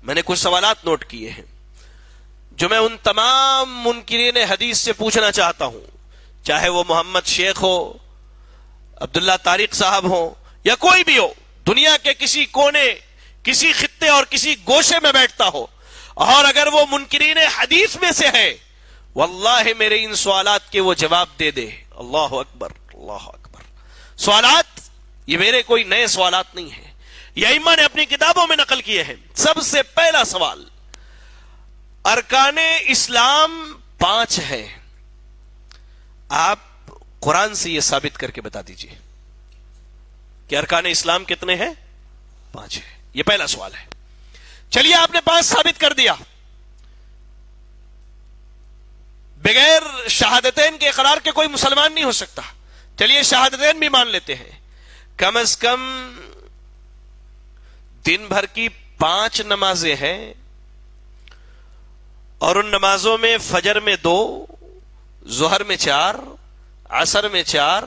میں نے کچھ سوالات نوٹ کیے ہیں جو میں ان تمام منکرین حدیث سے پوچھنا چاہتا ہوں، چاہے وہ محمد شیخ ہو، عبداللہ طارق صاحب ہو، یا کوئی بھی ہو، دنیا کے کسی کونے، کسی خطے اور کسی گوشے میں بیٹھتا ہو، اور اگر وہ منکرین حدیث میں سے ہے، واللہ میرے ان سوالات کے وہ جواب دے دے۔ اللہ اکبر، اللہ اکبر۔ سوالات یہ میرے کوئی نئے سوالات نہیں ہیں، یہ ائمہ نے اپنی کتابوں میں نقل کیے ہیں۔ سب سے پہلا سوال، ارکان اسلام 5 ہیں، آپ قرآن سے یہ ثابت کر کے بتا دیجئے کہ ارکان اسلام کتنے ہیں؟ 5 ہیں۔ یہ پہلا سوال ہے۔ چلیے آپ نے 5 ثابت کر دیا، بغیر شہادتین کے اقرار کے کوئی مسلمان نہیں ہو سکتا۔ چلیے شہادتین بھی مان لیتے ہیں، کم از کم دن بھر کی 5 نمازیں ہیں، اور ان نمازوں میں فجر میں 2، ظہر میں 4، عصر میں 4،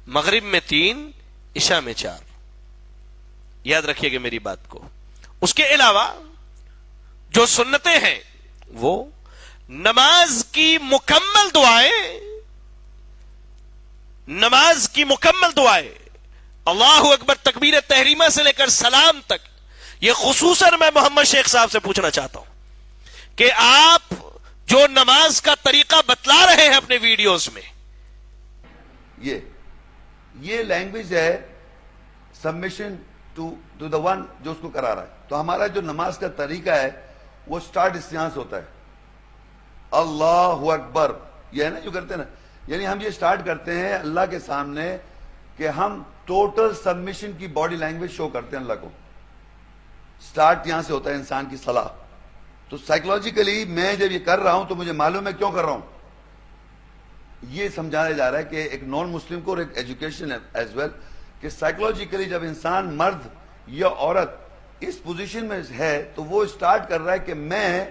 مغرب میں 3، عشاء میں 4۔ یاد رکھیے گا میری بات کو۔ اس کے علاوہ جو سنتیں ہیں وہ نماز کی مکمل دعائیں، اللہ اکبر تکبیر تحریمہ سے لے کر سلام تک۔ یہ خصوصاً میں محمد شیخ صاحب سے پوچھنا چاہتا ہوں کہ آپ جو نماز کا طریقہ بتلا رہے ہیں اپنے ویڈیوز میں، یہ لینگویج ہے سبمیشن ٹو دا ون جو اس کو کرا رہا ہے۔ تو ہمارا جو نماز کا طریقہ ہے وہ سٹارٹ اس یہاں سے ہوتا ہے، اللہ اکبر، یہ ہے نا جو کرتے ہیں نا، یعنی ہم یہ سٹارٹ کرتے ہیں اللہ کے سامنے کہ ہم ٹوٹل سبمیشن کی باڈی لینگویج شو کرتے ہیں اللہ کو۔ سٹارٹ یہاں سے ہوتا ہے انسان کی صلاح۔ تو سائیکولوجیکلی میں جب یہ کر رہا ہوں تو مجھے معلوم ہے کیوں کر رہا ہوں۔ یہ سمجھایا جا رہا ہے کہ ایک نان مسلم کو، اور ایک ایجوکیشن ایز ویل، کہ سائیکولوجیکلی جب انسان مرد یا عورت اس پوزیشن میں ہے تو وہ سٹارٹ کر رہا ہے کہ میں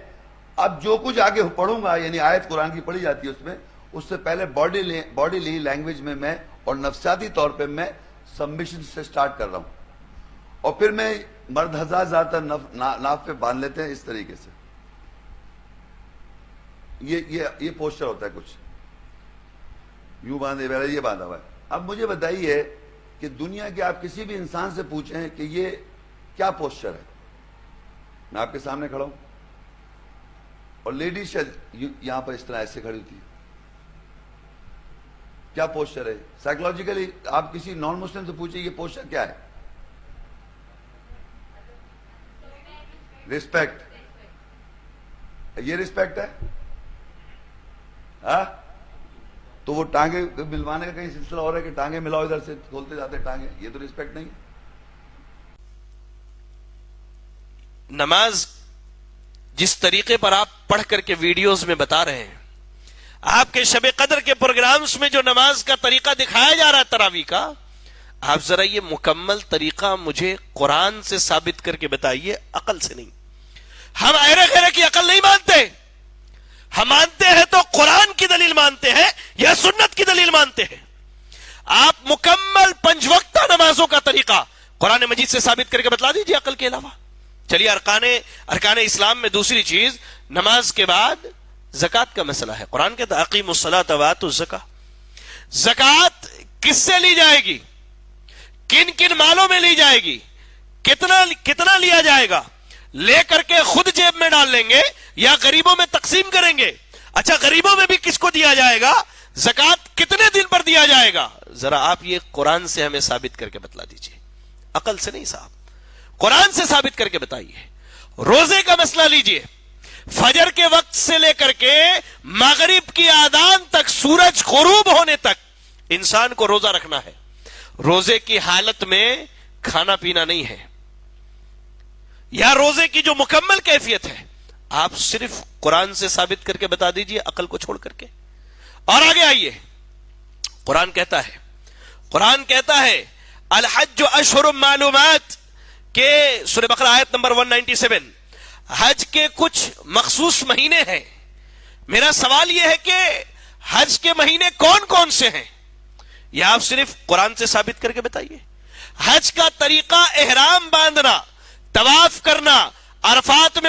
اب جو کچھ آگے پڑھوں گا، یعنی آیت قرآن کی پڑھی جاتی ہے اس میں، اس سے پہلے باڈیلی لینگویج میں اور نفسیاتی طور پہ میں سبمیشن سے سٹارٹ کر رہا ہوں، اور پھر میں مرد حضرات زیادہ تر ناف پہ باندھ لیتے ہیں اس طریقے سے۔ یہ پوسچر ہوتا ہے، کچھ یوں باندھے، یہ باندھا ہوا ہے۔ اب مجھے بتائیے کہ دنیا کے آپ کسی بھی انسان سے پوچھیں کہ یہ کیا پوسچر ہے، میں آپ کے سامنے کھڑا ہوں اور لیڈیز یہاں پر اس طرح ایسے کھڑی ہوتی ہے، کیا پوسچر ہے؟ سائیکولوجیکلی آپ کسی نان مسلم سے پوچھیں یہ پوسچر کیا ہے؟ رسپیکٹ۔ یہ رسپیکٹ ہے؟ ہاں؟ تو وہ ٹانگیں ملوانے کا کہیں سلسلہ ہو رہا ہے کہ ٹانگیں ملاؤ، ادھر سے کھولتے جاتے ٹانگیں، یہ تو رسپیکٹ نہیں ہے۔ نماز جس طریقے پر آپ پڑھ کر کے ویڈیوز میں بتا رہے ہیں، آپ کے شب قدر کے پروگرامز میں جو نماز کا طریقہ دکھایا جا رہا ہے تراویح کا، آپ ذرا یہ مکمل طریقہ مجھے قرآن سے ثابت کر کے بتائیے، عقل سے نہیں۔ ہم ایرے غیرے کی عقل نہیں مانتے، ہم مانتے ہیں تو قرآن کی دلیل مانتے ہیں یا سنت کی دلیل مانتے ہیں۔ آپ مکمل 5 وقتہ نمازوں کا طریقہ قرآن مجید سے ثابت کر کے بتلا دیجیے عقل کے علاوہ۔ چلیے ارکان اسلام میں دوسری چیز، نماز کے بعد زکوٰۃ کا مسئلہ ہے۔ قرآن کہتا ہے اقیموا الصلاۃ وآتوا الزکاۃ۔ زکوٰۃ کس سے لی جائے گی؟ کن کن مالوں میں لی جائے گی؟ کتنا لیا جائے گا؟ لے کر کے خود جیب میں ڈال لیں گے یا غریبوں میں تقسیم کریں گے؟ اچھا غریبوں میں بھی کس کو دیا جائے گا؟ زکوٰۃ کتنے دن پر دیا جائے گا؟ ذرا آپ یہ قرآن سے ہمیں ثابت کر کے بتلا دیجئے، عقل سے نہیں صاحب، قرآن سے ثابت کر کے بتائیے۔ روزے کا مسئلہ لیجئے، فجر کے وقت سے لے کر کے مغرب کی آذان تک، سورج غروب ہونے تک انسان کو روزہ رکھنا ہے۔ روزے کی حالت میں کھانا پینا نہیں ہے، یا روزے کی جو مکمل کیفیت ہے آپ صرف قرآن سے ثابت کر کے بتا دیجئے، عقل کو چھوڑ کر کے۔ اور آگے آئیے، قرآن کہتا ہے الحج اشہر معلومات، کہ سورہ بقرہ آیت نمبر 197، حج کے کچھ مخصوص مہینے ہیں۔ میرا سوال یہ ہے کہ حج کے مہینے کون کون سے ہیں؟ یہ آپ صرف قرآن سے ثابت کر کے بتائیے۔ حج کا طریقہ احرام باندھنا، طواف کرنا، عرفات میں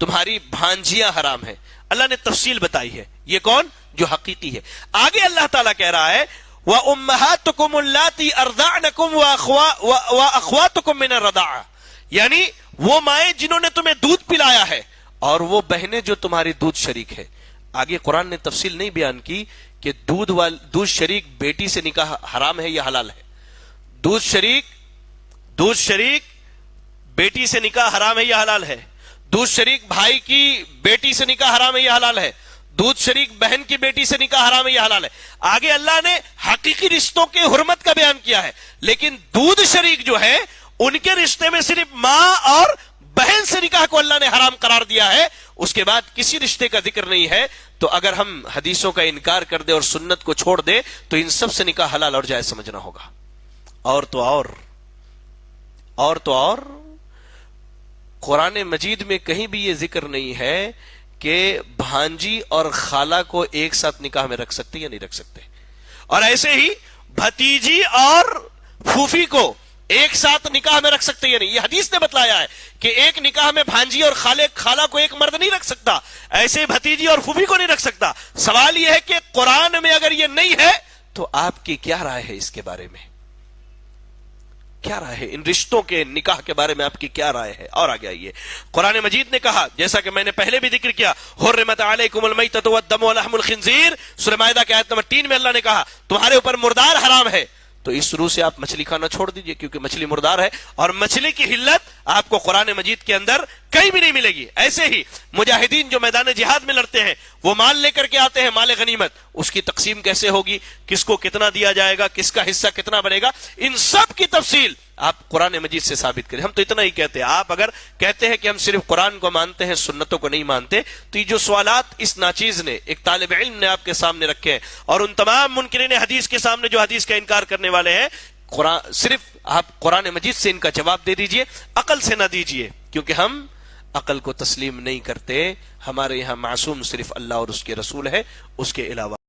تمہاری بھانجیاں حرام ہیں. اللہ نے تفصیل بتائی ہے. یہ کون؟ جو حقیقی ہے. آگے اللہ تعالیٰ کہہ رہا ہے وَأُمَّهَاتُكُمُ اللَّاتِي أَرْضَعْنَكُمْ وَأَخْوَاتُكُمْ مِنَ الرَّضَاعَةِ، یعنی وہ مائیں جنہوں نے تمہیں دودھ پلایا ہے اور وہ بہنیں جو تمہاری دودھ شریک ہے. آگے قرآن نے تفصیل نہیں بیان کی کہ دودھ شریک بیٹی سے نکاح حرام ہے یا حلال ہے. دودھ شریک بیٹی سے نکاح حرام ہے یا حلال ہے. دودھ شریک بھائی کی بیٹی سے نکاح حرام ہے یا حلال ہے. دودھ شریک بہن کی بیٹی سے نکاح حرام ہے یا حلال ہے. آگے اللہ نے حقیقی رشتوں کے حرمت کا بیان کیا ہے، لیکن دودھ شریک جو ہے ان کے رشتے میں صرف ماں اور بہن سے نکاح کو اللہ نے حرام قرار دیا ہے. اس کے بعد کسی رشتے کا ذکر نہیں ہے. تو اگر ہم حدیثوں کا انکار کر دے اور سنت کو چھوڑ دے تو ان سب سے نکاح حلال اور جائز سمجھنا ہوگا. اور قرآن مجید میں کہیں بھی یہ ذکر نہیں ہے کہ بھانجی اور خالہ کو ایک ساتھ نکاح میں رکھ سکتے یا نہیں رکھ سکتے. اور ایسے ہی بھتیجی اور پھوپھی کو ایک ساتھ نکاح میں رکھ سکتے یا نہیں. یہ حدیث نے بتلایا ہے کہ ایک نکاح میں بھانجی اور خالہ کو ایک مرد نہیں رکھ سکتا، ایسے بھتیجی اور پھوپھی کو نہیں رکھ سکتا. سوال یہ ہے کہ قرآن میں اگر یہ نہیں ہے تو آپ کی کیا رائے ہے اس کے بارے میں؟ کیا رائے ہے ان رشتوں کے نکاح کے بارے میں؟ آپ کی کیا رائے ہے؟ اور آگے آئیے، قرآن مجید نے کہا، جیسا کہ میں نے پہلے بھی ذکر کیا، حرمت علیکم المیتۃ والدم ولحم الخنزیر، سورہ مائدہ کی آیت نمبر 3 میں اللہ نے کہا تمہارے اوپر مردار حرام ہے. تو اس روح سے آپ مچھلی کھانا چھوڑ دیجئے، کیونکہ مچھلی مردار ہے اور مچھلی کی حلت آپ کو قرآن مجید کے اندر کہیں بھی نہیں ملے گی. ایسے ہی مجاہدین جو میدان جہاد میں لڑتے ہیں وہ مال لے کر کے آتے ہیں، مال غنیمت، اس کی تقسیم کیسے ہوگی، کس کو کتنا دیا جائے گا، کس کا حصہ کتنا بنے گا، ان سب کی تفصیل آپ قرآن مجید سے ثابت کریں. ہم تو اتنا ہی کہتے ہیں. آپ اگر کہتے ہیں کہ ہم صرف قرآن کو مانتے ہیں، سنتوں کو نہیں مانتے، تو یہ جو سوالات اس ناچیز نے، ایک طالب علم نے آپ کے سامنے رکھے ہیں اور ان تمام منکرین حدیث کے سامنے جو حدیث کا انکار کرنے والے ہیں، صرف آپ قرآن مجید سے ان کا جواب دے دیجئے، عقل سے نہ دیجئے، کیونکہ ہم عقل کو تسلیم نہیں کرتے. ہمارے یہاں معصوم صرف اللہ اور اس کے رسول ہے، اس کے علاوہ